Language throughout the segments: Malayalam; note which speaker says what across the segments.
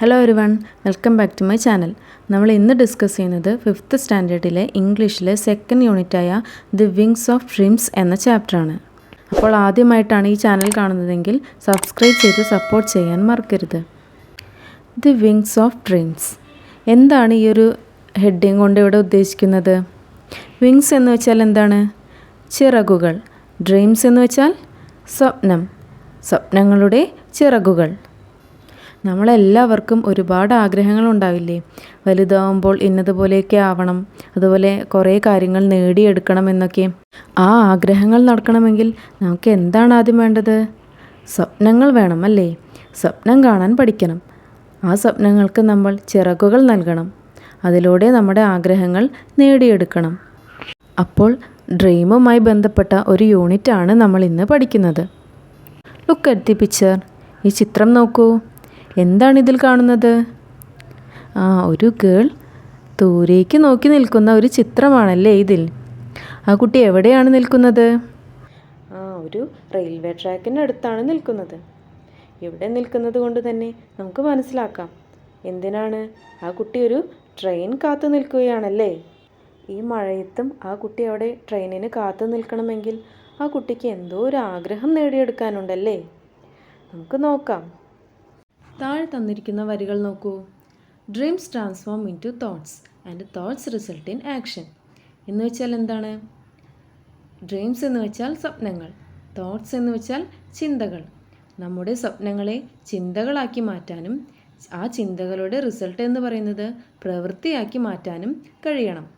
Speaker 1: Hello everyone, welcome back to my channel. നമ്മൾ ഇന്ന് ഡിസ്കസ് ചെയ്യുന്നത് 5th സ്റ്റാൻഡേർഡിലെ ഇംഗ്ലീഷിലെ സെക്കൻഡ് യൂണിറ്റായ ദി വിങ്സ് ഓഫ് ഡ്രീംസ് എന്ന ചാപ്റ്ററാണ്. അപ്പോൾ ആദ്യമായിട്ടാണ് ഈ ചാനൽ കാണുന്നതെങ്കിൽ സബ്സ്ക്രൈബ് ചെയ്ത് സപ്പോർട്ട് ചെയ്യാൻ മറക്കരുത്. ദി വിങ്സ് ഓഫ് ഡ്രീംസ് എന്താണ് ഈ ഒരു ഹെഡിങ് കൊണ്ട് ഇവിടെ ഉദ്ദേശിക്കുന്നത്? വിങ്സ് എന്ന് വെച്ചാൽ എന്താണ്? ചിറകുകൾ. ഡ്രീംസ് എന്ന് വെച്ചാൽ സ്വപ്നം, സ്വപ്നങ്ങളുടെ ചിറകുകൾ. നമ്മളെല്ലാവർക്കും ഒരുപാട് ആഗ്രഹങ്ങളുണ്ടാവില്ലേ? വലുതാവുമ്പോൾ ഇന്നതുപോലെയൊക്കെ ആവണം, അതുപോലെ കുറേ കാര്യങ്ങൾ നേടിയെടുക്കണം എന്നൊക്കെ. ആ ആഗ്രഹങ്ങൾ നടക്കണമെങ്കിൽ നമുക്ക് എന്താണ് ആദ്യം വേണ്ടത്? സ്വപ്നങ്ങൾ വേണം അല്ലേ? സ്വപ്നം കാണാൻ പഠിക്കണം. ആ സ്വപ്നങ്ങൾക്ക് നമ്മൾ ചിറകുകൾ നൽകണം. അതിലൂടെ നമ്മുടെ ആഗ്രഹങ്ങൾ നേടിയെടുക്കണം. അപ്പോൾ ഡ്രീമുമായി ബന്ധപ്പെട്ട ഒരു യൂണിറ്റാണ് നമ്മൾ ഇന്ന് പഠിക്കുന്നത്. Look at the picture. ഈ ചിത്രം നോക്കൂ. എന്താണ് ഇതിൽ കാണുന്നത്? ഒരു ഗേൾ ദൂരേക്ക് നോക്കി നിൽക്കുന്ന ഒരു ചിത്രമാണല്ലേ ഇതിൽ. ആ കുട്ടി എവിടെയാണ് നിൽക്കുന്നത്? ഒരു റെയിൽവേ ട്രാക്കിന് അടുത്താണ് നിൽക്കുന്നത്. ഇവിടെ നിൽക്കുന്നത് കൊണ്ട് തന്നെ നമുക്ക് മനസ്സിലാക്കാം എന്തിനാണ്. ആ കുട്ടി ഒരു ട്രെയിൻ കാത്തു നിൽക്കുകയാണല്ലേ. ഈ മഴയത്തും ആ കുട്ടി അവിടെ ട്രെയിനിന് കാത്തു നിൽക്കണമെങ്കിൽ ആ കുട്ടിക്ക് എന്തോ ഒരു ആഗ്രഹം നേടിയെടുക്കാനുണ്ടല്ലേ. നമുക്ക് നോക്കാം. താഴെ തന്നിരിക്കുന്ന വരികൾ നോക്കൂ. Dreams transform into thoughts and thoughts result in action. എന്ന് വെച്ചാൽ എന്താണ്? ഡ്രീംസ് എന്ന് വെച്ചാൽ സ്വപ്നങ്ങൾ, തോട്ട്സ് എന്ന് വെച്ചാൽ ചിന്തകൾ. നമ്മുടെ സ്വപ്നങ്ങളെ ചിന്തകളാക്കി മാറ്റാനും ആ ചിന്തകളുടെ റിസൾട്ട് എന്ന് പറയുന്നത് പ്രവൃത്തിയാക്കി മാറ്റാനും കഴിയണം.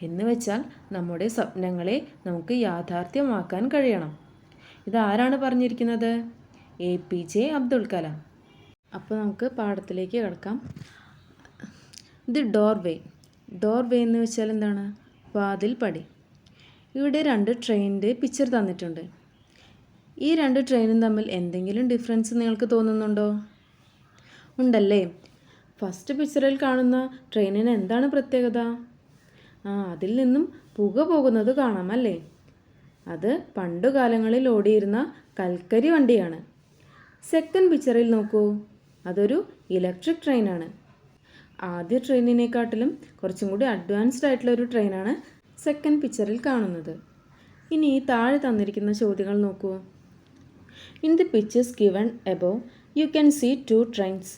Speaker 1: എന്ന് വെച്ചാൽ നമ്മുടെ സ്വപ്നങ്ങളെ നമുക്ക് യാഥാർത്ഥ്യമാക്കാൻ കഴിയണം. ഇതാരാണ് പറഞ്ഞിരിക്കുന്നത്? APJ അബ്ദുൽ കലാം. അപ്പോൾ നമുക്ക് പാഠത്തിലേക്ക് കിടക്കാം. The doorway. ഡോർവേ എന്ന് വെച്ചാൽ എന്താണ്? വാതിൽ പടി. ഇവിടെ 2 ട്രെയിനിൻ്റെ പിക്ചർ തന്നിട്ടുണ്ട്. ഈ 2 ട്രെയിനും തമ്മിൽ എന്തെങ്കിലും ഡിഫറൻസ് നിങ്ങൾക്ക് തോന്നുന്നുണ്ടോ? ഉണ്ടല്ലേ. ഫസ്റ്റ് പിക്ചറിൽ കാണുന്ന ട്രെയിനിന് എന്താണ് പ്രത്യേകത? അതിൽ നിന്നും പുക പോകുന്നത് കാണാം അല്ലേ. അത് പണ്ടുകാലങ്ങളിൽ ഓടിയിരുന്ന കൽക്കരി വണ്ടിയാണ്. സെക്കൻഡ് പിക്ചറിൽ നോക്കൂ. അതൊരു ഇലക്ട്രിക് ട്രെയിനാണ്. ആദ്യ ട്രെയിനിനെക്കാട്ടിലും കുറച്ചും കൂടി അഡ്വാൻസ്ഡ് ആയിട്ടുള്ള ഒരു ട്രെയിനാണ് സെക്കൻഡ് പിക്ചറിൽ കാണുന്നത്. ഇനി താഴെ തന്നിരിക്കുന്ന ചോദ്യങ്ങൾ നോക്കൂ. In the pictures given above you can see 2 trains.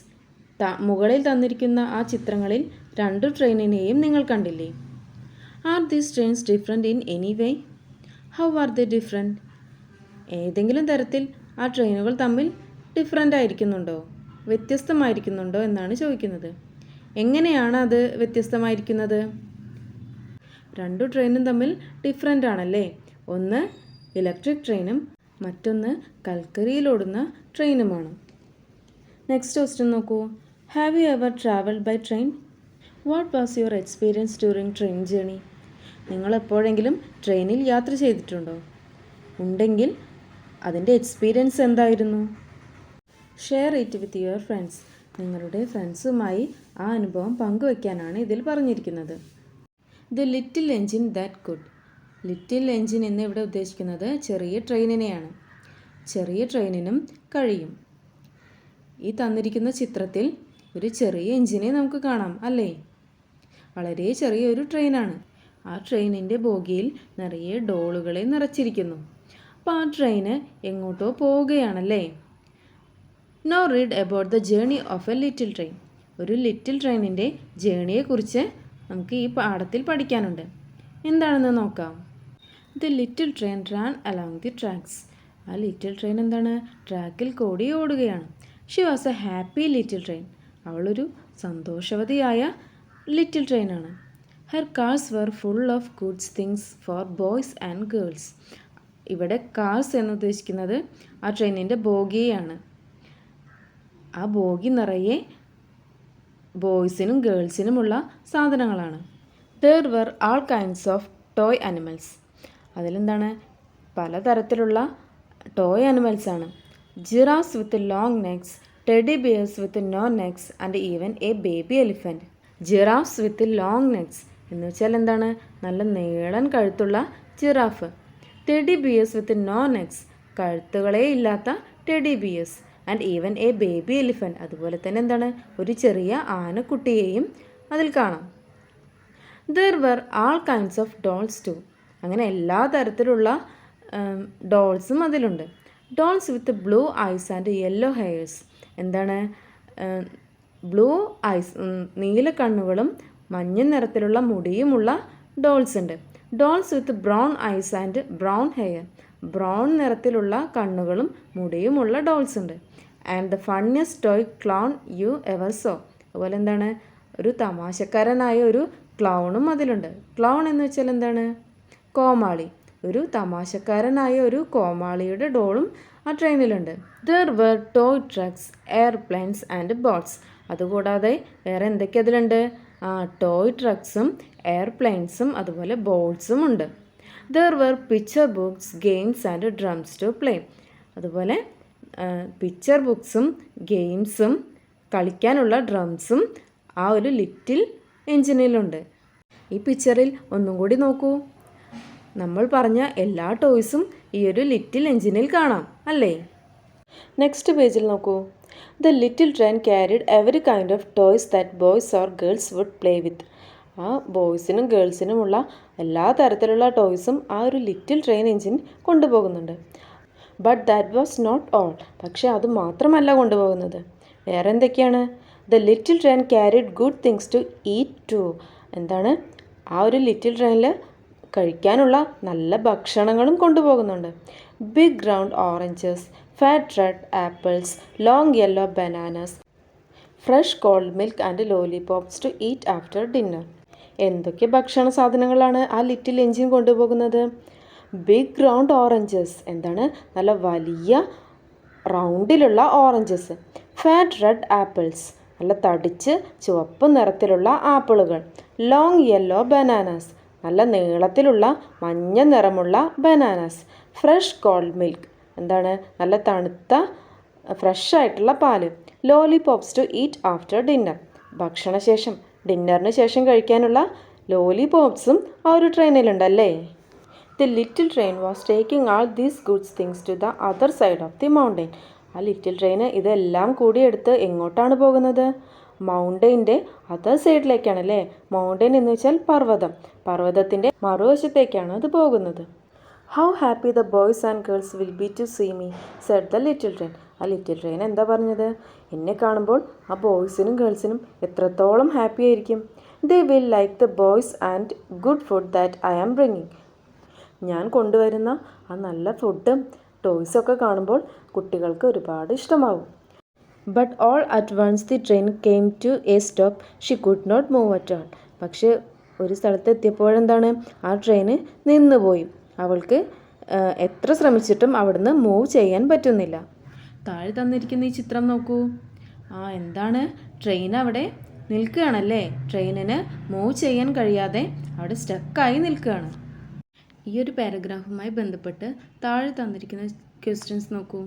Speaker 1: മുകളിൽ തന്നിരിക്കുന്ന ആ ചിത്രങ്ങളിൽ 2 ട്രെയിനിനെയും നിങ്ങൾ കണ്ടില്ലേ? Are these trains different in any way? How are they different? ഏതെങ്കിലും തരത്തിൽ ആ ട്രെയിനുകൾ തമ്മിൽ ഡിഫറെൻ്റ് ആയിരിക്കുന്നുണ്ടോ, വ്യത്യസ്തമായിരിക്കുന്നുണ്ടോ എന്നാണ് ചോദിക്കുന്നത്. എങ്ങനെയാണ് അത് വ്യത്യസ്തമായിരിക്കുന്നത്? 2 ട്രെയിനും തമ്മിൽ ഡിഫറെൻ്റ് ആണല്ലേ. ഒന്ന് ഇലക്ട്രിക് ട്രെയിനും മറ്റൊന്ന് കൽക്കരിയിലോടുന്ന ട്രെയിനുമാണ്. നെക്സ്റ്റ് ക്വസ്റ്റ്യൻ നോക്കൂ. Have you ever travelled by train? What was your experience during train journey? നിങ്ങൾ എപ്പോഴെങ്കിലും ട്രെയിനിൽ യാത്ര ചെയ്തിട്ടുണ്ടോ? ഉണ്ടെങ്കിൽ അതിൻ്റെ എക്സ്പീരിയൻസ് എന്തായിരുന്നു? Share it with your friends. നിങ്ങളുടെ ഫ്രണ്ട്സുമായി ആ അനുഭവം പങ്കുവയ്ക്കാനാണ് ഇതിൽ പറഞ്ഞിരിക്കുന്നത്. The little engine that could. Little engine എന്ന് ഇവിടെ ഉദ്ദേശിക്കുന്നത് ചെറിയ ട്രെയിനിനെയാണ്. ചെറിയ ട്രെയിനിനും കഴിയും. ഈ തന്നിരിക്കുന്ന ചിത്രത്തിൽ ഒരു ചെറിയ എൻജിനെ നമുക്ക് കാണാം അല്ലേ. വളരെ ചെറിയൊരു ട്രെയിനാണ്. ആ ട്രെയിനിൻ്റെ ബോഗിയിൽ നിറയെ ഡോളുകളെ നിറച്ചിരിക്കുന്നു. അപ്പോൾ ആ ട്രെയിന് എങ്ങോട്ടോ പോവുകയാണല്ലേ. Now read about the journey of a little train. ഒരു ലിറ്റിൽ ട്രെയിനിൻ്റെ ജേണിയെക്കുറിച്ച് നമുക്ക് ഈ പാഠത്തിൽ പഠിക്കാനുണ്ട്. എന്താണെന്ന് നോക്കാം. The little train ran along the tracks. ആ ലിറ്റിൽ ട്രെയിൻ എന്താണ്? ട്രാക്കിൽ കൂടി ഓടുകയാണ്. She was a happy little train. അവളൊരു സന്തോഷവതിയായ ലിറ്റിൽ ട്രെയിനാണ്. Her cars were full of goods things for boys and girls. ഇവിടെ കാർസ് എന്ന് ഉദ്ദേശിക്കുന്നത് ആ ട്രെയിനിൻ്റെ ബോഗിയാണ്. ആ ബോഗി നിറയെ ബോയ്സിനും ഗേൾസിനുമുള്ള സാധനങ്ങളാണ്. There were all kinds of toy animals. അതിലെന്താണ്? പലതരത്തിലുള്ള ടോയ് അനിമൽസാണ്. Giraffes with long necks, teddy bears with no necks and even a baby elephant. Giraffes with long necks എന്ന് വെച്ചാൽ എന്താണ്? നല്ല നീളൻ കഴുത്തുള്ള giraffe. Teddy bears with no necks, കഴുത്തുകളേ ഇല്ലാത്ത teddy bears. And even a baby elephant. അതുപോലെ തന്നെ എന്താണ്, ഒരു ചെറിയ ആനക്കുട്ടിയെയും അതിൽ കാണാം. There were all kinds of dolls too. അങ്ങനെ എല്ലാ തരത്തിലുള്ള ഡോൾസും അതിലുണ്ട്. Dolls with blue eyes and yellow hairs. എന്താണ്, ബ്ലൂ ഐസ് നീല കണ്ണുകളും മഞ്ഞ നിറത്തിലുള്ള മുടിയുമുള്ള ഡോൾസ് ഉണ്ട്. Dolls with brown eyes and brown hair. Brown നിറത്തിലുള്ള കണ്ണുകളും മുടിയുമുള്ള ഡോൾസ് ഉണ്ട്. And the funniest toy clown you ever saw. അതുപോലെ എന്താണ്, ഒരു തമാശക്കാരനായ ഒരു ക്ലൗണും അതിലുണ്ട്. ക്ലൗൺ എന്ന് വെച്ചാൽ എന്താണ്, കോമാളി. ഒരു തമാശക്കാരനായ ഒരു കോമാളിയുടെ ഡോളും ആ ട്രെയിനിലുണ്ട്. There were toy trucks, airplanes and boats. അതുകൂടാതെ വേറെ എന്തൊക്കെ അതിലുണ്ട്, ടോയ് ട്രക്സും എയർപ്ലെയിൻസും അതുപോലെ ബോട്ട്സും ഉണ്ട്. There were picture books, games and drums to play. അതുപോലെ പിക്ചർ ബുക്സും ഗെയിംസും കളിക്കാനുള്ള ഡ്രംസും ആ ഒരു ലിറ്റിൽ എഞ്ചിനിലുണ്ട്. ഈ പിക്ചറിൽ ഒന്നും കൂടി നോക്കൂ. നമ്മൾ പറഞ്ഞ എല്ലാ ടോയ്സും ഈ ഒരു ലിറ്റിൽ എഞ്ചിനിൽ കാണാം അല്ലേ? നെക്സ്റ്റ് പേജിൽ നോക്കൂ. The little train carried every kind of toys that boys or girls would play with. ആ ബോയ്സിനും ഗേൾസിനുമുള്ള എല്ലാ തരത്തിലുള്ള ടോയ്സും ആ ഒരു ലിറ്റിൽ ട്രെയിൻ എഞ്ചിൻ കൊണ്ടുപോകുന്നുണ്ട്. But that was not all. പക്ഷേ അത് മാത്രമല്ല കൊണ്ടുപോകുന്നത്, വേറെ എന്തൊക്കെയാണ്? The little train carried good things to eat too. എന്താണ്, ആ ഒരു ലിറ്റിൽ ട്രെയിനിൽ കഴിക്കാനുള്ള നല്ല ഭക്ഷണങ്ങളും കൊണ്ടുപോകുന്നുണ്ട്. Big round oranges, fat red apples, long yellow bananas, fresh called milk and lollipops to eat after dinner. എന്തൊക്കെ ഭക്ഷണ സാധനങ്ങളാണ് ആ ലിറ്റിൽ എഞ്ചിൻ കൊണ്ടുപോകുന്നത്? ബിഗ് റൗണ്ട് ഓറഞ്ചസ്, എന്താണ്, നല്ല വലിയ റൗണ്ടിലുള്ള ഓറഞ്ചസ്. ഫാറ്റ് റെഡ് ആപ്പിൾസ്, നല്ല തടിച്ച് ചുവപ്പ് നിറത്തിലുള്ള ആപ്പിളുകൾ. ലോങ് യെല്ലോ ബനാനാസ്, നല്ല നീളത്തിലുള്ള മഞ്ഞ നിറമുള്ള ബനാനാസ്. ഫ്രഷ് കോൾഡ് മിൽക്ക്, എന്താണ്, നല്ല തണുത്ത ഫ്രഷ് ആയിട്ടുള്ള പാല്. Lollipops to eat after dinner, ഭക്ഷണശേഷം ഡിന്നറിന് ശേഷം കഴിക്കാനുള്ള ലോലിപോപ്സും ആ ഒരു ട്രെയിനിലുണ്ടല്ലേ? The little train was taking all these goods things to the other side of the mountain. ആ ലിറ്റിൽ ട്രെയിന് ഇതെല്ലാം കൂടി എടുത്ത് എങ്ങോട്ടാണ് പോകുന്നത്? മൗണ്ടെയിൻ്റെ അതർ സൈഡിലേക്കാണല്ലേ. മൗണ്ടെയിൻ എന്ന് വെച്ചാൽ പർവ്വതം. പർവ്വതത്തിൻ്റെ മറുവശത്തേക്കാണ് അത് പോകുന്നത്. How happy the boys and girls will be to see me said the little train. ആ ലിറ്റിൽ ട്രെയിൻ എന്താ പറഞ്ഞത്? എന്നെ കാണുമ്പോൾ ആ ബോയ്സിനും ഗേൾസിനും എത്രത്തോളം ഹാപ്പി ആയിരിക്കും. They will like the boys and good food that I am bringing. ഞാൻ കൊണ്ടുവരുന്ന ആ നല്ല ഫുഡും ടോയ്സൊക്കെ കാണുമ്പോൾ കുട്ടികൾക്ക് ഒരുപാട് ഇഷ്ടമാവും. But all at once the train came to a stop. She could not move at all. പക്ഷേ ഒരു സ്ഥലത്ത് എത്തിയപ്പോഴെന്താണ്, ആ ട്രെയിന് നിന്നുപോയി. അവൾക്ക് എത്ര ശ്രമിച്ചിട്ടും അവിടുന്ന് മൂവ് ചെയ്യാൻ പറ്റുന്നില്ല. താഴെ തന്നിരിക്കുന്ന ഈ ചിത്രം നോക്കൂ. എന്താണ്, ട്രെയിൻ അവിടെ നിൽക്കുകയാണല്ലേ. ട്രെയിനിന് മൂവ് ചെയ്യാൻ കഴിയാതെ അവിടെ സ്റ്റക്കായി നിൽക്കുകയാണ്. ഈ ഒരു പാരഗ്രാഫുമായി ബന്ധപ്പെട്ട് താഴെ തന്നിരിക്കുന്ന ക്വസ്റ്റ്യൻസ് നോക്കൂ.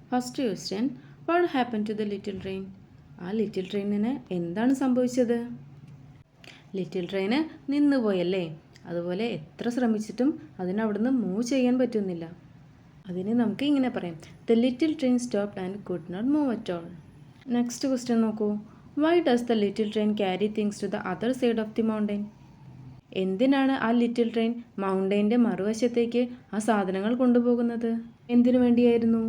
Speaker 1: First question, what happen to the little train. ആ ലിറ്റിൽ ട്രെയിനിന് എന്താണ് സംഭവിച്ചത്? ലിറ്റിൽ ട്രെയിന് നിന്നുപോയല്ലേ. അതുപോലെ എത്ര ശ്രമിച്ചിട്ടും അതിനവിടുന്ന് മൂവ് ചെയ്യാൻ പറ്റുന്നില്ല. അതിന് നമുക്ക് ഇങ്ങനെ പറയാം, the little train stopped and could not move at all. Next question നോക്കൂ. Why does the little train carry things to the other side of the mountain. എന്തിനാണ് ആ ലിറ്റിൽ ട്രെയിൻ മൗണ്ടെയിൻ്റെ മറുവശത്തേക്ക് ആ സാധനങ്ങൾ കൊണ്ടുപോകുന്നത്? എന്തിനു വേണ്ടിയായിരുന്നു?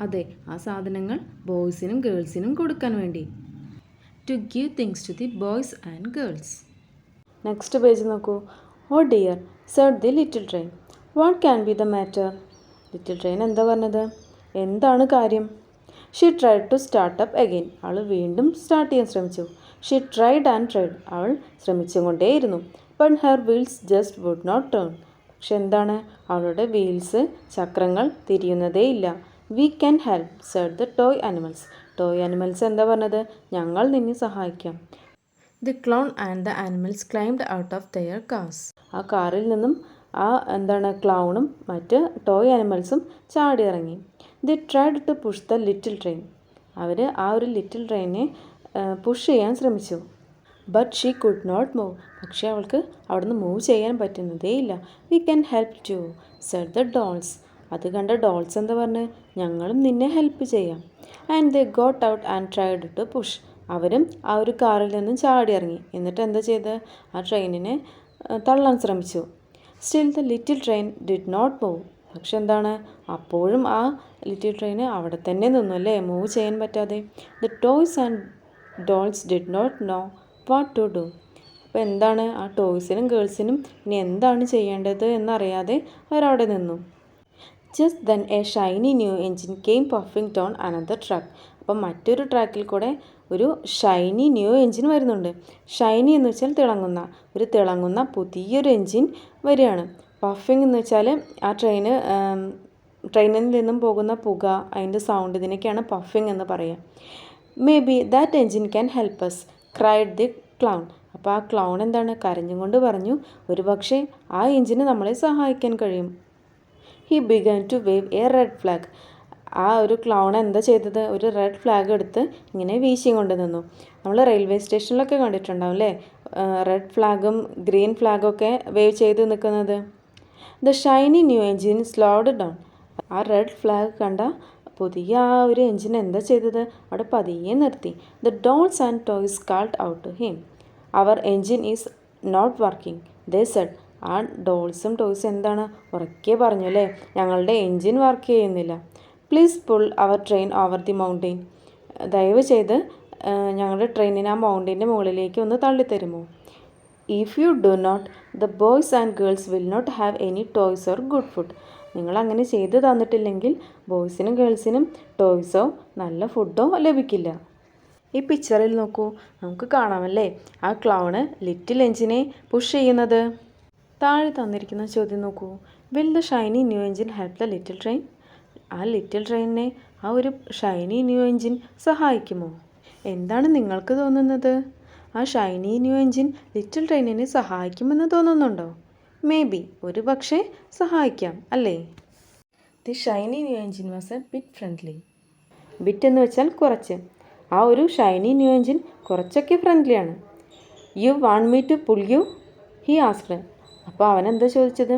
Speaker 1: അതെ, ആ സാധനങ്ങൾ ബോയ്സിനും ഗേൾസിനും കൊടുക്കാൻ വേണ്ടി. To give things to the boys and girls. Next page നോക്കൂ. Oh dear said the little train, what can be the matter. Little train എന്താ പറഞ്ഞത്? എന്താണ് കാര്യം? She tried to start up again. അവൾ വീണ്ടും സ്റ്റാർട്ട് ചെയ്യാൻ ശ്രമിച്ചു. She tried and tried. അവൾ ശ്രമിച്ചുകൊണ്ടേയിരുന്നു. But her wheels just would not turn. പക്ഷെ എന്താണ്, അവളുടെ വീൽസ് ചക്രങ്ങൾ തിരിയുന്നതേയില്ല. We can help said the toy animals. Toy animals എന്താ പറഞ്ഞത്? ഞങ്ങൾ നിന്നെ സഹായിക്കാം. The clown and the animals climbed out of their cars. ആ കാറിൽ നിന്നും ക്ലൗണും മറ്റ് ടോയ് ആനിമൽസും ചാടിയിറങ്ങി. They tried to push the little train. അവർ ആ ഒരു ലിറ്റിൽ ട്രെയിനെ പുഷ് ചെയ്യാൻ ശ്രമിച്ചു. But she could not move. പക്ഷേ അവൾക്ക് അവിടുന്ന് മൂവ് ചെയ്യാൻ പറ്റുന്നതേയില്ല. We can help too said the dolls. അത് കണ്ട ഡോൾസ് എന്താ പറഞ്ഞ്, ഞങ്ങളും നിന്നെ ഹെൽപ്പ് ചെയ്യാം. And they got out and tried to push. അവരും ആ ഒരു കാറിൽ നിന്നും ചാടി ഇറങ്ങി. എന്നിട്ട് എന്താ ചെയ്ത്, ആ ട്രെയിനിനെ തള്ളാൻ ശ്രമിച്ചു. Still the little train did not move. പക്ഷെ എന്താണ്, അപ്പോഴും ആ ലിറ്റിൽ ട്രെയിന് അവിടെ തന്നെ നിന്നു അല്ലേ, മൂവ് ചെയ്യാൻ പറ്റാതെ. The toys and dolls did not know what to do. അപ്പോൾ എന്താണ്, ആ ടോയ്സിനും ഗേൾസിനും ഇനി എന്താണ് ചെയ്യേണ്ടത് എന്നറിയാതെ അവരവിടെ നിന്നു. Just then A Shiny new engine came puffing down another track. അപ്പം മറ്റൊരു ട്രാക്കിൽ കൂടെ ഒരു ഷൈനി ന്യൂ എൻജിൻ വരുന്നുണ്ട്. ഷൈനി എന്ന് വെച്ചാൽ തിളങ്ങുന്ന, ഒരു തിളങ്ങുന്ന പുതിയൊരു എൻജിൻ വരികയാണ്. പഫിംഗ് എന്ന് വെച്ചാൽ ആ ട്രെയിനിൽ നിന്നും പോകുന്ന പുക, അതിൻ്റെ സൗണ്ട്, ഇതിനൊക്കെയാണ് പഫിംഗ് എന്ന് പറയുക. Maybe that engine can help us cried the clown. അപ്പോൾ ആ ക്ലൗൺ എന്താണ്, കരഞ്ഞുകൊണ്ട് പറഞ്ഞു, ഒരു പക്ഷേ ആ എൻജിന് നമ്മളെ സഹായിക്കാൻ കഴിയും. He began to wave a red flag. ആ ഒരു ക്ലൗൺ എന്താ ചെയ്തത്, ഒരു റെഡ് ഫ്ലാഗ് എടുത്ത് ഇങ്ങനെ വീശിയും കൊണ്ട് നിന്നു. നമ്മൾ റെയിൽവേ സ്റ്റേഷനിലൊക്കെ കണ്ടിട്ടുണ്ടാവും അല്ലേ, റെഡ് ഫ്ലാഗും ഗ്രീൻ ഫ്ലാഗും ഒക്കെ വേവ് ചെയ്ത് നിൽക്കുന്നത്. The shiny new engine slowed down. ആ റെഡ് ഫ്ലാഗ് കണ്ട പുതിയ ആ ഒരു എൻജിൻ എന്താ ചെയ്തത്, അവിടെ പതിയെ നിർത്തി. The dolls and toys called out to him. Our engine is not working they said. ആ ഡോൾസും ടോയ്സും എന്താണ്, ഉറക്കെ പറഞ്ഞു അല്ലേ, ഞങ്ങളുടെ എൻജിൻ വർക്ക് ചെയ്യുന്നില്ല. Please pull our train over the mountain. ദയവ് ചെയ്ത് ഞങ്ങളുടെ ട്രെയിനിനെ ആ മൗണ്ടെയിൻ്റെ മുകളിലേക്ക് ഒന്ന് തള്ളിത്തരുമോ. If you do not, the boys and girls will not have any toys or good food. നിങ്ങൾ അങ്ങനെ ചെയ്തു തന്നിട്ടില്ലെങ്കിൽ ബോയ്സിനും ഗേൾസിനും ടോയ്സോ നല്ല ഫുഡോ ലഭിക്കില്ല. ഈ പിക്ചറിൽ നോക്കൂ, നമുക്ക് കാണാമല്ലേ ആ ക്ലൗണ് ലിറ്റിൽ എൻജിനെ പുഷ് ചെയ്യുന്നത്. താഴെ തന്നിരിക്കുന്ന ചോദ്യം നോക്കൂ, will the shiny new engine help the little train. ആ ലിറ്റിൽ ട്രെയിനിനെ ആ ഒരു ഷൈനി ന്യൂ എൻജിൻ സഹായിക്കുമോ? എന്താണ് നിങ്ങൾക്ക് തോന്നുന്നത്, ആ ഷൈനി ന്യൂ എൻജിൻ ലിറ്റിൽ ട്രെയിനിനെ സഹായിക്കുമെന്ന് തോന്നുന്നുണ്ടോ? മേ ബി, ഒരു പക്ഷേ സഹായിക്കാം അല്ലേ. The shiny new engine was a bit friendly. Bit എന്ന് വെച്ചാൽ കുറച്ച്. ആ ഒരു ഷൈനി ന്യൂ എൻജിൻ കുറച്ചൊക്കെ ഫ്രണ്ട്ലിയാണ്. You want me to pull you, he asked. അപ്പോൾ അവൻ എന്താ ചോദിച്ചത്,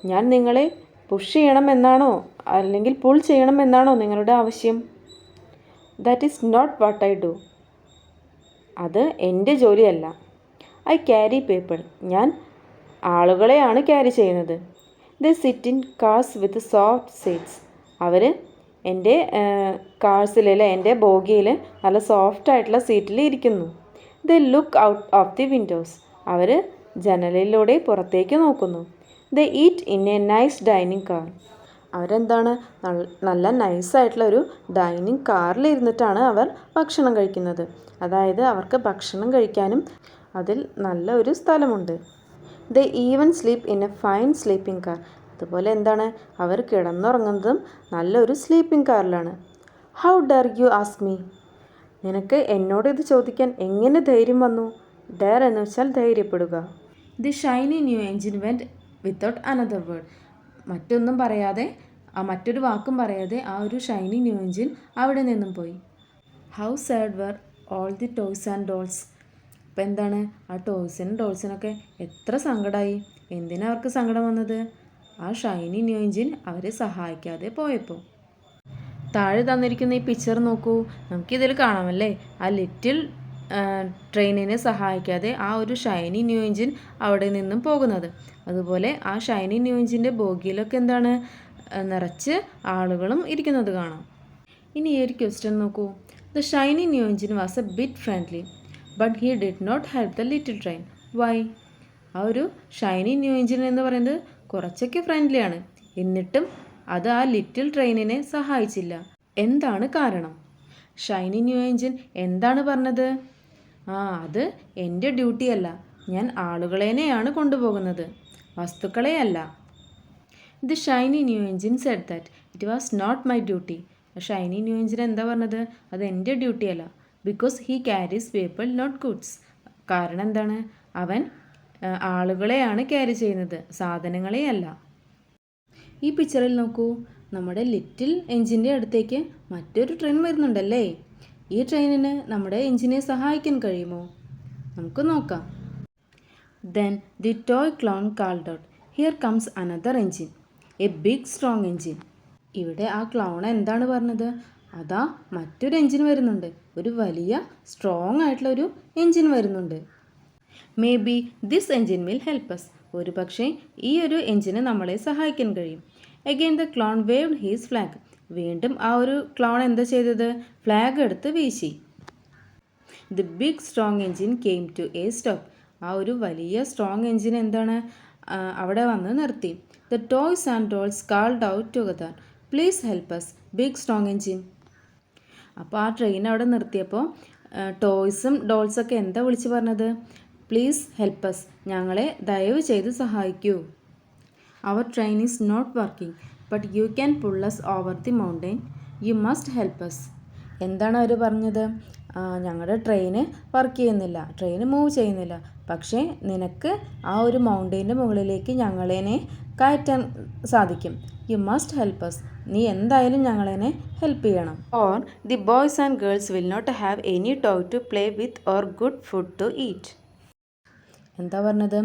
Speaker 1: ഞാൻ നിങ്ങളെ പുഷ് ചെയ്യണം എന്നാണോ, അല്ലെങ്കിൽ പുൾ ചെയ്യണം എന്നാണോ നിങ്ങളുടെ ആവശ്യം. That is not what I do. അത് എൻ്റെ ജോലിയല്ല. I carry people. ഞാൻ ആളുകളെയാണ് ക്യാരി ചെയ്യുന്നത്. They sit in cars with soft seats. അവർ എൻ്റെ കാർസിൽ, എൻ്റെ ബോഗിയിൽ നല്ല സോഫ്റ്റ് ആയിട്ടുള്ള സീറ്റിൽ ഇരിക്കുന്നു. They look out of the windows. അവർ ജനലിലൂടെ പുറത്തേക്ക് നോക്കുന്നു. They eat in a nice dining car. അവരെന്താണ്, നല്ല നൈസായിട്ടുള്ള ഒരു ഡൈനിങ് കാറിൽ ഇരുന്നിട്ടാണ് അവർ ഭക്ഷണം കഴിക്കുന്നത്. അതായത് അവർക്ക് ഭക്ഷണം കഴിക്കാനും അതിൽ നല്ല ഒരു സ്ഥലമുണ്ട്. They even sleep in a fine sleeping car. അതുപോലെ എന്താണ്, അവർ കിടന്നുറങ്ങുന്നതും നല്ലൊരു സ്ലീപ്പിംഗ് കാറിലാണ്. How dare you ask me. നിനക്ക് എന്നോട് ഇത് ചോദിക്കാൻ എങ്ങനെ ധൈര്യം വന്നു. ഡെയർ എന്ന് വെച്ചാൽ ധൈര്യപ്പെടുക. The shiny new engine went without another word. മറ്റൊന്നും പറയാതെ, മറ്റൊരു വാക്കും പറയാതെ ആ ഒരു ഷൈനി ന്യൂ എൻജിൻ അവിടെ നിന്നും പോയി. How sad were all the toys and dolls. അപ്പോൾ എന്താണ്, ആ ടോയ്സിനും ഡോൾസിനൊക്കെ എത്ര സങ്കടമായി. എന്തിനാ അവർക്ക് സങ്കടം വന്നത്, ആ ഷൈനി ന്യൂ എൻജിൻ അവരെ സഹായിക്കാതെ പോയപ്പോൾ. താഴെ തന്നിരിക്കുന്ന ഈ പിക്ചർ നോക്കൂ, നമുക്കിതിൽ കാണാമല്ലേ ആ ലിറ്റിൽ ട്രെയിനിനെ സഹായിക്കാതെ ആ ഒരു ഷൈനി ന്യൂ എൻജിൻ അവിടെ നിന്നും പോകുന്നത്. അതുപോലെ ആ ഷൈനി ന്യൂ എൻജിൻ്റെ ബോഗിയിലൊക്കെ എന്താണ്, നിറച്ച് ആളുകളും ഇരിക്കുന്നത് കാണാം. ഇനി ഈ ഒരു ക്വസ്റ്റ്യൻ നോക്കൂ. The shiny new engine was a bit friendly but he did not help the little train. Why. ആ ഒരു ഷൈനി ന്യൂ എൻജിൻ എന്ന് പറയുന്നത് കുറച്ചൊക്കെ ഫ്രണ്ട്ലിയാണ്, എന്നിട്ടും അത് ആ ലിറ്റിൽ ട്രെയിനിനെ സഹായിച്ചില്ല. എന്താണ് കാരണം? ഷൈനി ന്യൂ എൻജിൻ എന്താണ് പറഞ്ഞത്, അത് എൻ്റെ ഡ്യൂട്ടിയല്ല, ഞാൻ ആളുകളെയാണ് കൊണ്ടുപോകുന്നത്, വസ്തുക്കളെയല്ല. The shiny new engine said that it was not my duty. Shiny new engine എന്താ പറഞ്ഞത്, അത് എൻ്റെ ഡ്യൂട്ടിയല്ല. Because he carries people not goods. കാരണം എന്താണ്, അവൻ ആളുകളെയാണ് ക്യാരി ചെയ്യുന്നത്, സാധനങ്ങളെയല്ല. ഈ പിക്ചറിൽ നോക്കൂ, നമ്മുടെ ലിറ്റിൽ എൻജിൻ്റെ അടുത്തേക്ക് മറ്റൊരു ട്രെയിൻ വരുന്നുണ്ടല്ലേ. ഈ ട്രെയിനിന് നമ്മുടെ എൻജിനെ സഹായിക്കാൻ കഴിയുമോ? നമുക്ക് നോക്കാം. Then the toy clown called out, here comes another engine. A big strong engine. ഇവിടെ ആ ക്ലൗൺ എന്താണ് പറഞ്ഞത്? അതാ മറ്റൊരു എൻജിൻ വരുന്നുണ്ട്, ഒരു വലിയ സ്ട്രോങ് ആയിട്ടുള്ള ഒരു എൻജിൻ വരുന്നുണ്ട്. Maybe this engine will help us. ഒരു പക്ഷേ ഈ ഒരു എൻജിന് നമ്മളെ സഹായിക്കാൻ കഴിയും. Again the clown waved his flag. വീണ്ടും ആ ഒരു ക്ലൗൺ എന്താ ചെയ്തത്? ഫ്ലാഗ് എടുത്ത് വീശി. The big strong engine came to a stop. ആ ഒരു വലിയ സ്ട്രോങ് എൻജിൻ എന്താണ് അവിടെ വന്ന് നിർത്തി. The toys and dolls called out together, please help us big strong engine. അപ്പോൾ ആ ട്രെയിൻ അവിടെ നിർത്തിയപ്പോൾ ടോയ്സും ഡോൾസൊക്കെ എന്താ വിളിച്ച് പറഞ്ഞത്? പ്ലീസ് ഹെൽപ്പ് അസ്, ഞങ്ങളെ ദയവ് ചെയ്ത് സഹായിക്കൂ. Our train is not working but you can pull us over the mountain, you must help us. എന്താണ് അവർ പറഞ്ഞത്? ഞങ്ങളുടെ ട്രെയിന് വർക്ക് ചെയ്യുന്നില്ല, ട്രെയിന് മൂവ് ചെയ്യുന്നില്ല, പക്ഷേ നിനക്ക് ആ ഒരു മൗണ്ടെയിൻ്റെ മുകളിലേക്ക് ഞങ്ങളേനെ കയറ്റാൻ സാധിക്കും. യു മസ്റ്റ് ഹെൽപ്പ് അസ്, നീ എന്തായാലും ഞങ്ങളേനെ ഹെൽപ്പ് ചെയ്യണം. Or the boys and girls will not have any toy to play with or good food to eat. എന്താ പറഞ്ഞത്?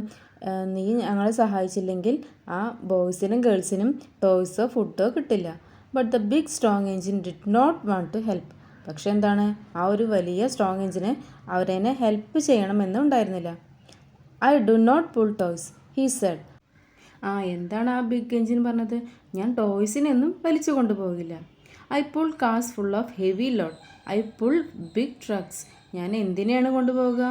Speaker 1: നീ ഞങ്ങളെ സഹായിച്ചില്ലെങ്കിൽ ആ ബോയ്സിനും ഗേൾസിനും ടോയ്സോ ഫുഡോ കിട്ടില്ല. But the big strong engine did not want to help. പക്ഷെ എന്താണ്, ആ ഒരു വലിയ സ്ട്രോങ് എൻജിന് അവരെന്നെ ഹെൽപ്പ് ചെയ്യണമെന്ന് ഉണ്ടായിരുന്നില്ല. I do not pull toys he said. എന്താണ് ആ ബിഗ് എൻജിൻ പറഞ്ഞത്? ഞാൻ ടോയ്സിനൊന്നും വലിച്ചു കൊണ്ടുപോകില്ല. I pull cars full of heavy load, I pull big trucks. ഞാൻ എന്തിനെയാണ് കൊണ്ടുപോവുക?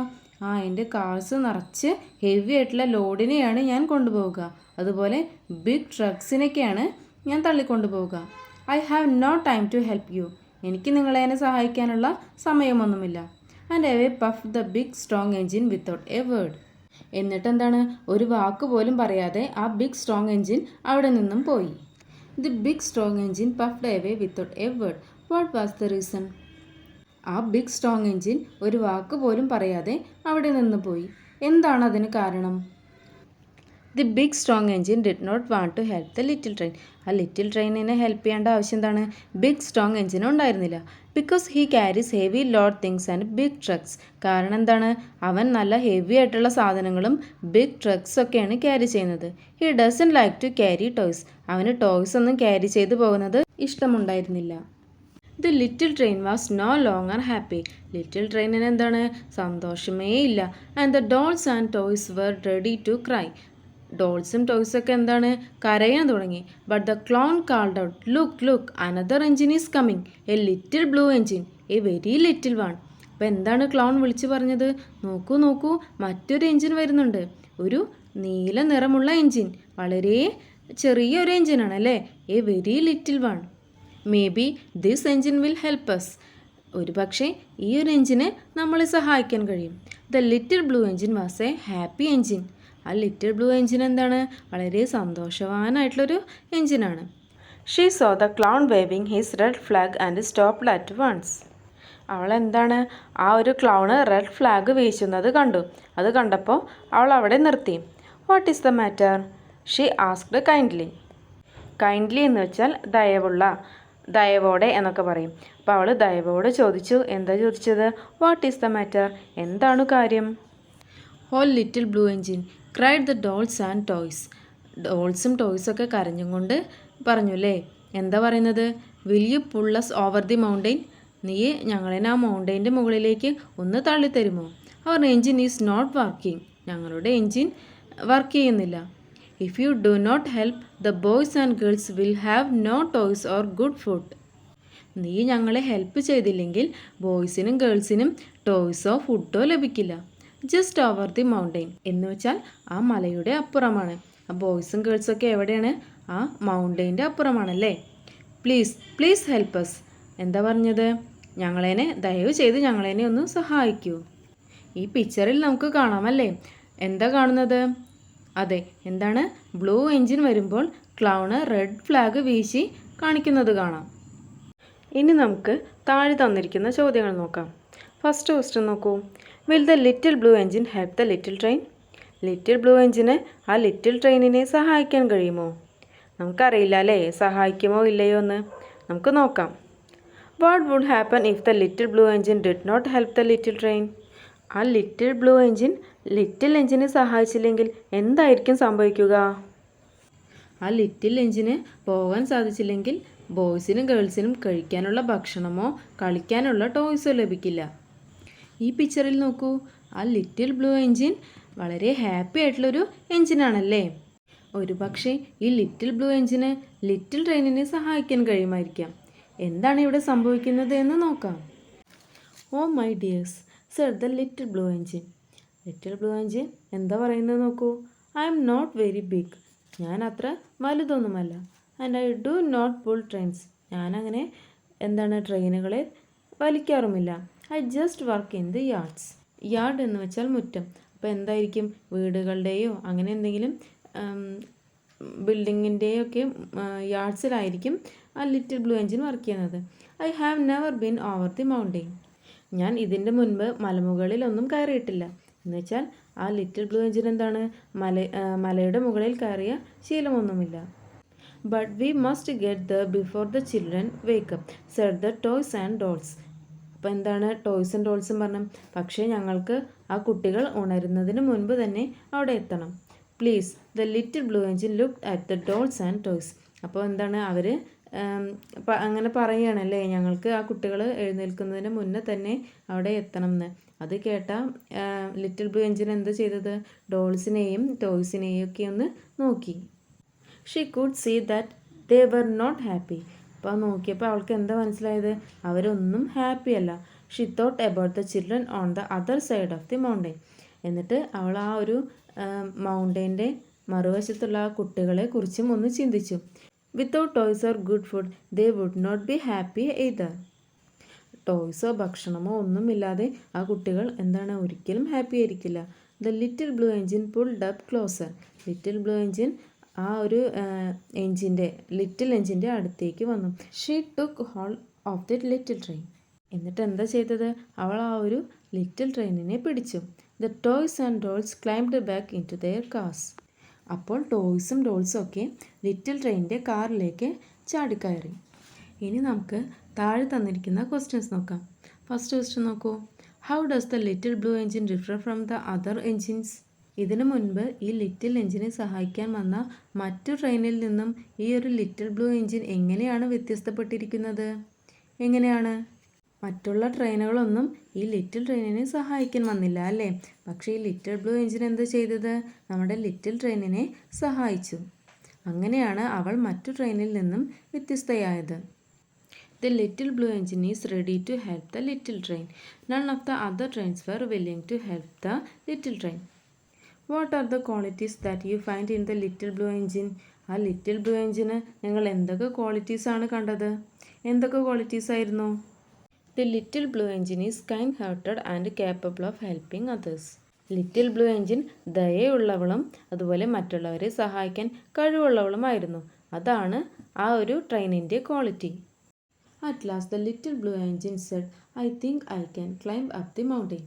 Speaker 1: എൻ്റെ കാർസ് നിറച്ച് ഹെവി ആയിട്ടുള്ള ലോഡിനെയാണ് ഞാൻ കൊണ്ടുപോവുക. അതുപോലെ ബിഗ് ട്രക്സിനൊക്കെയാണ് ഞാൻ തള്ളിക്കൊണ്ടുപോവുക. I have no time to help you. എനിക്ക് നിങ്ങളെ സഹായിക്കാനുള്ള സമയമൊന്നുമില്ല. And away puff the big strong engine without a word. എന്നിട്ട് എന്താണ്, ഒരു വാക്ക് പോലും പറയാതെ ആ ബിഗ് സ്ട്രോങ് എൻജിൻ അവിടെ നിന്നും പോയി. The big strong engine puffed away without a word. What was the reason? ആ ബിഗ് സ്ട്രോങ് എൻജിൻ ഒരു വാക്ക് പോലും പറയാതെ അവിടെ നിന്ന് പോയി. എന്താണ് അതിന് കാരണം? The big strong engine did not want to help the little train. ആ ലിറ്റിൽ ട്രെയിനിനെ ഹെൽപ്പ് ചെയ്യേണ്ട ആവശ്യം എന്താണ്? ബിഗ് സ്ട്രോങ് എൻജിന് ഉണ്ടായിരുന്നില്ല. Because he carries heavy load things and big trucks. കാരണം എന്താണ്, അവൻ നല്ല ഹെവി ആയിട്ടുള്ള സാധനങ്ങളും ബിഗ് ട്രക്സ് ഒക്കെയാണ് ക്യാരി ചെയ്യുന്നത്. He doesn't like to carry toys. അവന് ടോയ്സ് ഒന്നും ക്യാരി ചെയ്തു പോകുന്നത് ഇഷ്ടമുണ്ടായിരുന്നില്ല. The little train was no longer happy. Little ട്രെയിനിന് എന്താണ്, സന്തോഷമേ ഇല്ല. And the dolls and toys were ready to cry. ഡോൾസും ടോയ്സൊക്കെ എന്താണ്, കരയാൻ തുടങ്ങി. But the clown called out, look look another engine is coming, a little blue engine, a very little one. അപ്പോൾ എന്താണ് ക്ലൗൺ വിളിച്ചു പറഞ്ഞത്? നോക്കൂ നോക്കൂ, മറ്റൊരു എൻജിൻ വരുന്നുണ്ട്, ഒരു നീല നിറമുള്ള എൻജിൻ, വളരെ ചെറിയൊരു എൻജിനാണ് അല്ലേ, a very little one. Maybe this engine will help us. ഒരു പക്ഷേ ഈ ഒരു എൻജിന് നമ്മളെ സഹായിക്കാൻ കഴിയും. The little blue engine was a happy engine. ആ ലിറ്റിൽ ബ്ലൂ എൻജിൻ എന്താണ്, വളരെ സന്തോഷവാനായിട്ടുള്ളൊരു എൻജിനാണ്. She saw the clown waving his red flag and stopped at once. അവൾ എന്താണ്, ആ ഒരു ക്ലൗണ് റെഡ് ഫ്ലാഗ് വീശുന്നത് കണ്ടു. അത് കണ്ടപ്പോൾ അവൾ അവിടെ നിർത്തി. What is the matter? She asked kindly. Kindly എന്ന് വെച്ചാൽ ദയവുള്ള, ദയവോടെ എന്നൊക്കെ പറയും. അപ്പോൾ അവൾ ദയവോടെ ചോദിച്ചു. എന്താ ചോദിച്ചത്? What is the matter? എന്താണ് കാര്യം? Oh little blue engine cried the dolls and toys. ഡോൾസും ടോയ്സൊക്കെ കരഞ്ഞും കൊണ്ട് പറഞ്ഞു അല്ലേ. എന്താ പറയുന്നത്? Will you pull us over the mountain? നീ ഞങ്ങളെ ആ മൗണ്ടെയിൻ്റെ മുകളിലേക്ക് ഒന്ന് തള്ളിത്തരുമോ? Our engine is not working. ഞങ്ങളുടെ എൻജിൻ വർക്ക് ചെയ്യുന്നില്ല. If you do not help the boys and girls will have no toys or good food. നീ ഞങ്ങളെ ഹെൽപ്പ് ചെയ്തില്ലെങ്കിൽ ബോയ്സിനും ഗേൾസിനും ടോയ്സോ ഫുഡോ ലഭിക്കില്ല. ജസ്റ്റ് ഓവർ ദി മൗണ്ടെയിൻ എന്ന് വെച്ചാൽ ആ മലയുടെ അപ്പുറമാണ്. ആ ബോയ്സും ഗേൾസൊക്കെ എവിടെയാണ്? ആ മൗണ്ടെയിൻ്റെ അപ്പുറമാണല്ലേ. Please please help us. എന്താ പറഞ്ഞത്? ഞങ്ങളേനെ ദയവ് ചെയ്ത് ഞങ്ങളേനെ ഒന്ന് സഹായിക്കൂ. ഈ പിക്ചറിൽ നമുക്ക് കാണാമല്ലേ, എന്താ കാണുന്നത്? അതെ, എന്താണ്, ബ്ലൂ എൻജിൻ വരുമ്പോൾ ക്ലൗണ് റെഡ് ഫ്ലാഗ് വീശി കാണിക്കുന്നത് കാണാം. ഇനി നമുക്ക് താഴെ തന്നിരിക്കുന്ന ചോദ്യങ്ങൾ നോക്കാം. ഫസ്റ്റ് ക്വസ്റ്റ്യൻ നോക്കൂ. Will the little blue engine help the little train? Little blue എൻജിന് ആ ലിറ്റിൽ ട്രെയിനിനെ സഹായിക്കാൻ കഴിയുമോ? നമുക്കറിയില്ല അല്ലേ, സഹായിക്കുമോ ഇല്ലയോ എന്ന്. നമുക്ക് നോക്കാം. What would happen if the little blue engine did not help the little train? ആ ലിറ്റിൽ ബ്ലൂ എൻജിൻ ലിറ്റിൽ എൻജിനെ സഹായിച്ചില്ലെങ്കിൽ എന്തായിരിക്കും സംഭവിക്കുക? ആ ലിറ്റിൽ എഞ്ചിന് പോകാൻ സാധിച്ചില്ലെങ്കിൽ ബോയ്സിനും ഗേൾസിനും കഴിക്കാനുള്ള ഭക്ഷണമോ കളിക്കാനുള്ള ടോയ്സോ ലഭിക്കില്ല. ഈ പിക്ചറിൽ നോക്കൂ, ആ ലിറ്റിൽ ബ്ലൂ എഞ്ചിൻ വളരെ ഹാപ്പി ആയിട്ടുള്ളൊരു എഞ്ചിനാണല്ലേ. ഒരു പക്ഷേ ഈ ലിറ്റിൽ ബ്ലൂ എഞ്ചിന് ലിറ്റിൽ ട്രെയിനിനെ സഹായിക്കാൻ കഴിയുമായിരിക്കാം. എന്താണ് ഇവിടെ സംഭവിക്കുന്നത് എന്ന് നോക്കാം. Oh my dears, said the little blue engine. Little blue engine എന്താ പറയുന്നത് നോക്കൂ. I am not very big. ഞാൻ അത്ര വലുതൊന്നുമല്ല. And I do not pull trains. ഞാനങ്ങനെ ട്രെയിനുകളെ വലിക്കാറുമില്ല. I just work in the yards. Yard എന്ന് വെച്ചാൽ മുറ്റം. അപ്പോൾ എന്തായിരിക്കും, വീടുകളുടെയോ അങ്ങനെ എന്തെങ്കിലും ബിൽഡിങ്ങിൻ്റെയോ ഒക്കെ യാർഡ്സിലായിരിക്കും ആ ലിറ്റിൽ ബ്ലൂ എഞ്ചിൻ വർക്ക് ചെയ്യുന്നത്. I have never been over the mountain. ഞാൻ ഇതിൻ്റെ മുൻപ് മലമുകളിലൊന്നും കയറിയിട്ടില്ല. എന്ന് വെച്ചാൽ ആ ലിറ്റിൽ ബ്ലൂ എഞ്ചിൻ മലയുടെ മുകളിൽ കയറിയ ശീലമൊന്നുമില്ല. But we must get the before the children wake up said the toys and dolls. അപ്പോൾ ടോയ്സ് ആൻഡ് ഡോൾസും പറഞ്ഞു, പക്ഷേ ഞങ്ങൾക്ക് ആ കുട്ടികൾ ഉണരുന്നതിന് മുൻപ് തന്നെ അവിടെ എത്തണം. Please the little blue engine look at the dolls and toys. അപ്പോൾ അവർ അങ്ങനെ പറയുകയാണല്ലേ, ഞങ്ങൾക്ക് ആ കുട്ടികൾ എഴുന്നേൽക്കുന്നതിന് മുന്നേ തന്നെ അവിടെ എത്തണം എന്ന്. അത് കേട്ട ലിറ്റിൽ ബ്ലൂ എഞ്ചിൻ എന്ത് ചെയ്തത്, ഡോൾസിനെയും ടോയ്സിനെയും ഒക്കെ ഒന്ന് നോക്കി. She could see that they were not happy. അപ്പോൾ നോക്കിയപ്പോൾ അവൾക്ക് എന്താ മനസ്സിലായത്, അവരൊന്നും ഹാപ്പി അല്ല. She thought about the children on the other side of the mountain. എന്നിട്ട് അവൾ ആ ഒരു മൗണ്ടെയിൻ്റെ മറുവശത്തുള്ള ആ കുട്ടികളെ കുറിച്ചും ഒന്ന് ചിന്തിച്ചു. Without toys or good food they would not be happy either. ടോയ്സോ ഭക്ഷണമോ ഒന്നുമില്ലാതെ ആ കുട്ടികൾ ഒരിക്കലും ഹാപ്പി ആയിരിക്കില്ല. The little blue engine pulled up closer. Little blue engine ആ ഒരു ലിറ്റിൽ എഞ്ചിൻ്റെ അടുത്തേക്ക് വന്നു. She took hold of the little train. എന്നിട്ട് എന്താ ചെയ്തത്, അവൾ ആ ഒരു ലിറ്റിൽ ട്രെയിനിനെ പിടിച്ചു. The toys and dolls climbed back into their cars. അപ്പോൾ ടോയ്സും ഡോൾസും ഒക്കെ ലിറ്റിൽ ട്രെയിനിൻ്റെ കാറിലേക്ക് ചാടിക്കയറി. ഇനി നമുക്ക് താഴെ തന്നിരിക്കുന്ന ക്വസ്റ്റ്യൻസ് നോക്കാം. ഫസ്റ്റ് ക്വസ്റ്റ്യൻ നോക്കൂ. How does the little blue engine differ from the other engines? ഇതിനു മുൻപ് ഈ ലിറ്റിൽ എഞ്ചിനെ സഹായിക്കാൻ വന്ന മറ്റു ട്രെയിനിൽ നിന്നും ഈ ഒരു ലിറ്റിൽ ബ്ലൂ എഞ്ചിൻ എങ്ങനെയാണ് വ്യത്യസ്തപ്പെട്ടിരിക്കുന്നത്? എങ്ങനെയാണ്? മറ്റുള്ള ട്രെയിനുകളൊന്നും ഈ ലിറ്റിൽ ട്രെയിനിനെ സഹായിക്കാൻ വന്നില്ല അല്ലേ? പക്ഷേ ഈ ലിറ്റിൽ ബ്ലൂ എഞ്ചിൻ എന്താ ചെയ്തത്, നമ്മുടെ ലിറ്റിൽ ട്രെയിനിനെ സഹായിച്ചു. അങ്ങനെയാണ് അവൾ മറ്റു ട്രെയിനിൽ നിന്നും വ്യത്യസ്തയായത്. The little blue engine is ready to help the little train. None of the other trains were willing to help the little train. What are the qualities that you find in the little blue engine? ആ ലിറ്റിൽ ബ്ലൂ എഞ്ചിന് നിങ്ങൾ എന്തൊക്കെ ക്വാളിറ്റീസാണ് കണ്ടത്? എന്തൊക്കെ ക്വാളിറ്റീസ് ആയിരുന്നു? The little blue engine is kind-hearted and capable of helping others. Little blue engine ദയയുള്ളവളും അതുപോലെ മറ്റുള്ളവരെ സഹായിക്കാൻ കഴിവുള്ളവളുമായിരുന്നു. അതാണ് ആ ഒരു ട്രെയിനിൻ്റെ quality. At last the little blue engine said, I think I can climb up the mountain.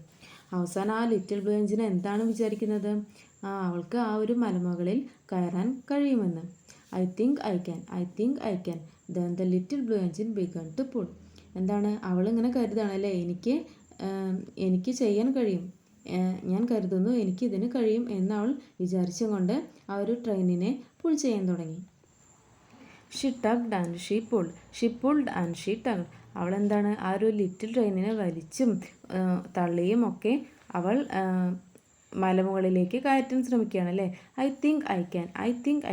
Speaker 1: അവസാനം ആ ലിറ്റിൽ ബ്ലൂ എഞ്ചിന് എന്താണ് വിചാരിക്കുന്നത്? അവൾക്ക് ആ ഒരു മലമുകളിൽ കയറാൻ കഴിയുമെന്ന്. I think I can. Then the little blue engine began to pull. അവളിങ്ങനെ കരുതാണല്ലേ, എനിക്ക് ചെയ്യാൻ കഴിയും, ഞാൻ കരുതുന്നു എനിക്കിതിന് കഴിയും എന്നവൾ വിചാരിച്ചുകൊണ്ട് ആ ഒരു ട്രെയിനിനെ പുൾ ചെയ്യാൻ തുടങ്ങി. She tugged and she pulled. She pulled and she tugged. അവൾ ആ ഒരു ലിറ്റിൽ ട്രെയിനിനെ വലിച്ചും തള്ളിയും ഒക്കെ അവൾ മലമുകളിലേക്ക് കയറ്റാൻ ശ്രമിക്കുകയാണ് അല്ലേ. I think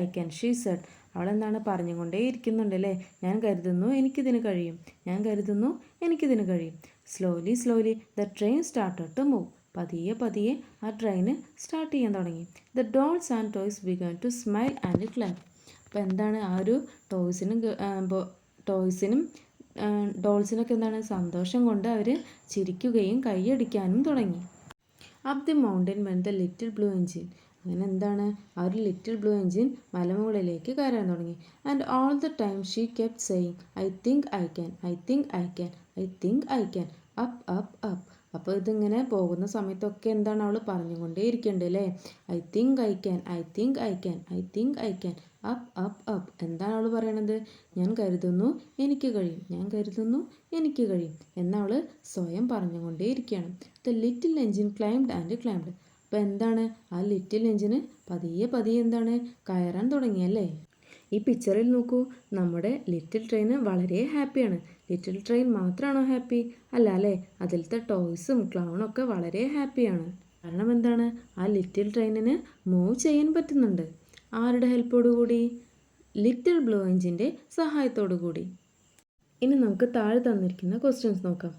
Speaker 1: I can she said. അവൾ പറഞ്ഞുകൊണ്ടേ ഇരിക്കുന്നുണ്ടല്ലേ, ഞാൻ കരുതുന്നു എനിക്കിതിന് കഴിയും. Slowly the train started to move. പതിയെ ആ ട്രെയിന് സ്റ്റാർട്ട് ചെയ്യാൻ തുടങ്ങി. The dolls and toys began to smile and clap. അപ്പോൾ ആ ഒരു ടോയ്സിനും ഡോൾസിനൊക്കെ സന്തോഷം കൊണ്ട് അവർ ചിരിക്കുകയും കൈയടിക്കാനും തുടങ്ങി. Up the mountain when the little blue engine. അങ്ങനെ ആ ഒരു ലിറ്റിൽ ബ്ലൂ എഞ്ചിൻ മലമുകളിലേക്ക് കയറാൻ തുടങ്ങി. And all the time she kept saying I think I can up. അപ്പോൾ ഇതിങ്ങനെ പോകുന്ന സമയത്തൊക്കെ അവൾ പറഞ്ഞുകൊണ്ടേ ഇരിക്കുന്നുണ്ട് അല്ലേ. I think I can up. എന്താണ് അവൾ പറയണത്? ഞാൻ കരുതുന്നു എനിക്ക് കഴിയും എന്നവൾ സ്വയം പറഞ്ഞുകൊണ്ടേ ഇരിക്കുകയാണ്. The little engine climbed and climbed. അപ്പോൾ ആ ലിറ്റിൽ എഞ്ചിന് പതിയെ കയറാൻ തുടങ്ങിയല്ലേ. ഈ പിക്ചറിൽ നോക്കൂ, നമ്മുടെ ലിറ്റിൽ ട്രെയിൻ വളരെ ഹാപ്പിയാണ്. ലിറ്റിൽ ട്രെയിൻ മാത്രമാണോ ഹാപ്പി? അല്ല അല്ലേ, അതിലത്തെ ടോയ്സും ക്ലൗണും ഒക്കെ വളരെ ഹാപ്പിയാണ്. കാരണം എന്താണ്? ആ ലിറ്റിൽ ട്രെയിനിന് മൂവ് ചെയ്യാൻ പറ്റുന്നുണ്ട്. ആരുടെ ഹെൽപ്പോടു കൂടി? ലിറ്റിൽ ബ്ലൂ എഞ്ചിൻ്റെ സഹായത്തോടു കൂടി. ഇനി നമുക്ക് താഴെ തന്നിരിക്കുന്ന ക്വസ്റ്റ്യൻസ് നോക്കാം.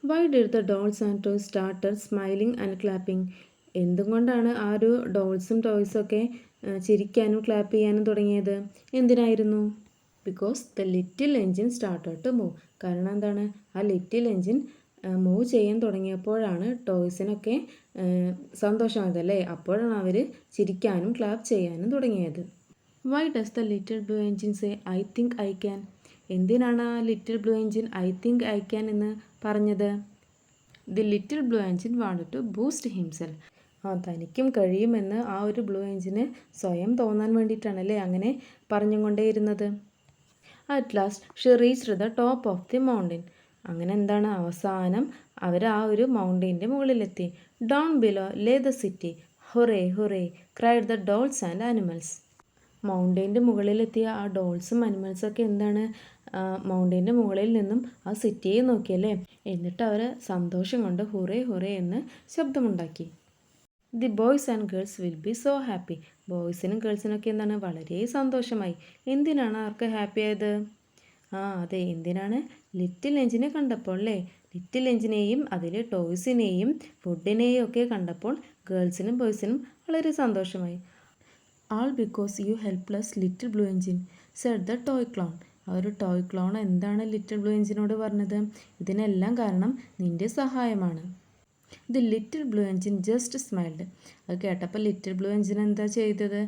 Speaker 1: Why did the dolls and toys started smiling and clapping? എന്തുകൊണ്ടാണ് ആ ഒരു ഡോൾസും ടോയ്സും ഒക്കെ ചിരിക്കാനും ക്ലാപ്പ് ചെയ്യാനും തുടങ്ങിയത്? എന്തിനായിരുന്നു? Because the little engine started to move. കാരണം എന്താണ്? ആ ലിറ്റിൽ എൻജിൻ മൂവ് ചെയ്യാൻ തുടങ്ങിയപ്പോഴാണ് ടോയ്സിനൊക്കെ സന്തോഷമായതല്ലേ, അപ്പോഴാണ് അവർ ചിരിക്കാനും ക്ലാപ്പ് ചെയ്യാനും തുടങ്ങിയത്. Why does the little blue engine say I think I can? എന്തിനാണ് ആ little blue engine I think I can എന്ന് പറഞ്ഞത്? The little blue engine wanted to boost himself. തനിക്കും കഴിയുമെന്ന് ആ ഒരു ബ്ലൂ എൻജിന് സ്വയം തോന്നാൻ വേണ്ടിയിട്ടാണല്ലേ അങ്ങനെ പറഞ്ഞുകൊണ്ടേയിരുന്നത്. At last she reached the top of the mountain. അങ്ങനെ എന്താണ്, അവസാനം അവർ ആ ഒരു മൗണ്ടൈൻ്റെ മുകളിലെത്തി. Down below lay the city, hurray hurray cried the dolls and animals. മൗണ്ടൈൻ്റെ മുകളിലെത്തിയ ആ ഡോൾസും അനിമൽസൊക്കെ എന്താണ്, മൗണ്ടൈൻ്റെ മുകളിൽ നിന്നും ആ സിറ്റിയെ നോക്കിയല്ലേ, എന്നിട്ട് അവർ സന്തോഷം കൊണ്ട് ഹുറേ ഹുറേ എന്ന് ശബ്ദമുണ്ടാക്കി. The boys and girls will be so happy. ബോയ്സിനും ഗേൾസിനൊക്കെ എന്താണ്, വളരെ സന്തോഷമായി. എന്തിനാണ് അവർക്ക് ഹാപ്പി ആയത്? അതെ, എന്തിനാണ്? ലിറ്റിൽ എഞ്ചിനെ കണ്ടപ്പോൾ അല്ലേ. ലിറ്റിൽ എഞ്ചിനെയും അതിലെ ടോയ്സിനെയും ഫുഡിനെയും ഒക്കെ കണ്ടപ്പോൾ ഗേൾസിനും ബോയ്സിനും വളരെ സന്തോഷമായി. All because you helped us little blue engine said the toy clown. ആ ഒരു ടോയ് ക്ലൗൺ എന്താണ് ലിറ്റിൽ ബ്ലൂ എഞ്ചിനോട് പറഞ്ഞത്? ഇതിനെല്ലാം കാരണം നിൻ്റെ സഹായമാണ്. The little blue engine just smiled. അത് കേട്ടപ്പോൾ ലിറ്റിൽ ബ്ലൂ എഞ്ചിൻ എന്താ ചെയ്തത്?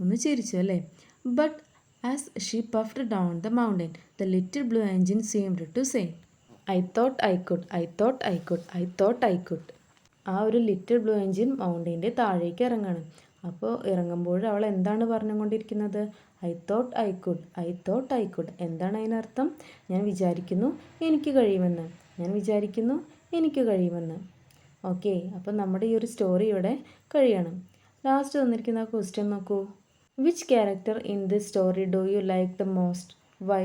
Speaker 1: ഒന്ന് ചിരിച്ചു അല്ലേ. But as she puffed down the mountain the little blue engine seemed to say I thought I could, I thought I could, I thought I could. ആ ഒരു ലിറ്റിൽ ബ്ലൂ എഞ്ചിൻ മൗണ്ടൈൻ്റെ താഴേക്ക് ഇറങ്ങാണ്. അപ്പോൾ ഇറങ്ങുമ്പോൾ അവൾ എന്താണ് പറഞ്ഞുകൊണ്ടിരിക്കുന്നത്? I thought I could, I thought I could. എന്താണ് അതിനർത്ഥം? ഞാൻ വിചാരിക്കുന്നു എനിക്ക് കഴിയുമെന്ന്, ഞാൻ വിചാരിക്കുന്നു എനിക്ക് കഴിയുമെന്ന്. ഓക്കെ, അപ്പം നമ്മുടെ ഈ ഒരു സ്റ്റോറി ഇവിടെ കഴിയണം. ലാസ്റ്റ് തന്നിരിക്കുന്ന ക്വസ്റ്റ്യൻ നോക്കൂ. Which character in this story do you like the most? Why?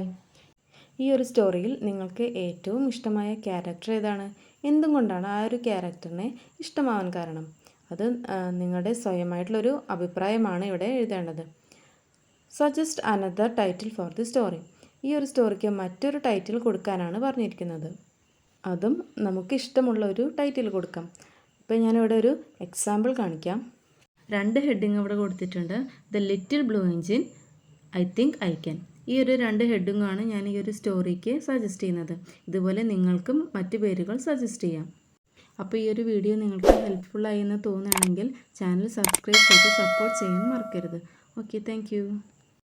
Speaker 1: ഈ ഒരു സ്റ്റോറിയിൽ നിങ്ങൾക്ക് ഏറ്റവും ഇഷ്ടമായ ക്യാരക്ടർ ഏതാണ്? എന്തുകൊണ്ടാണ് ആ ഒരു ക്യാരക്ടറിനെ ഇഷ്ടമാവാൻ കാരണം? അത് നിങ്ങളുടെ സ്വയമായിട്ടുള്ളൊരു അഭിപ്രായമാണ് ഇവിടെ എഴുതേണ്ടത്. Suggest another title for the story. ഈ ഒരു സ്റ്റോറിക്ക് മറ്റൊരു ടൈറ്റിൽ കൊടുക്കാനാണ് പറഞ്ഞിരിക്കുന്നത്. അതും നമുക്ക് ഇഷ്ടമുള്ള ഒരു ടൈറ്റിൽ കൊടുക്കാം. ഇപ്പോൾ ഞാനിവിടെ ഒരു എക്സാമ്പിൾ കാണിക്കാം. 2 ഹെഡിങ് ഇവിടെ കൊടുത്തിട്ടുണ്ട്. The little blue engine, I think I can. ഈ ഒരു 2 ഹെഡിങ്ങാണ് ഞാൻ ഈ ഒരു സ്റ്റോറിക്ക് സജസ്റ്റ് ചെയ്യുന്നത്. ഇതുപോലെ നിങ്ങൾക്കും മറ്റ് പേരുകൾ സജസ്റ്റ് ചെയ്യാം. അപ്പോൾ ഈ ഒരു വീഡിയോ നിങ്ങൾക്ക് ഹെൽപ്ഫുള്ളായി എന്ന് തോന്നുകയാണെങ്കിൽ ചാനൽ സബ്സ്ക്രൈബ് ചെയ്ത് സപ്പോർട്ട് ചെയ്യാൻ മറക്കരുത്. Okay, thank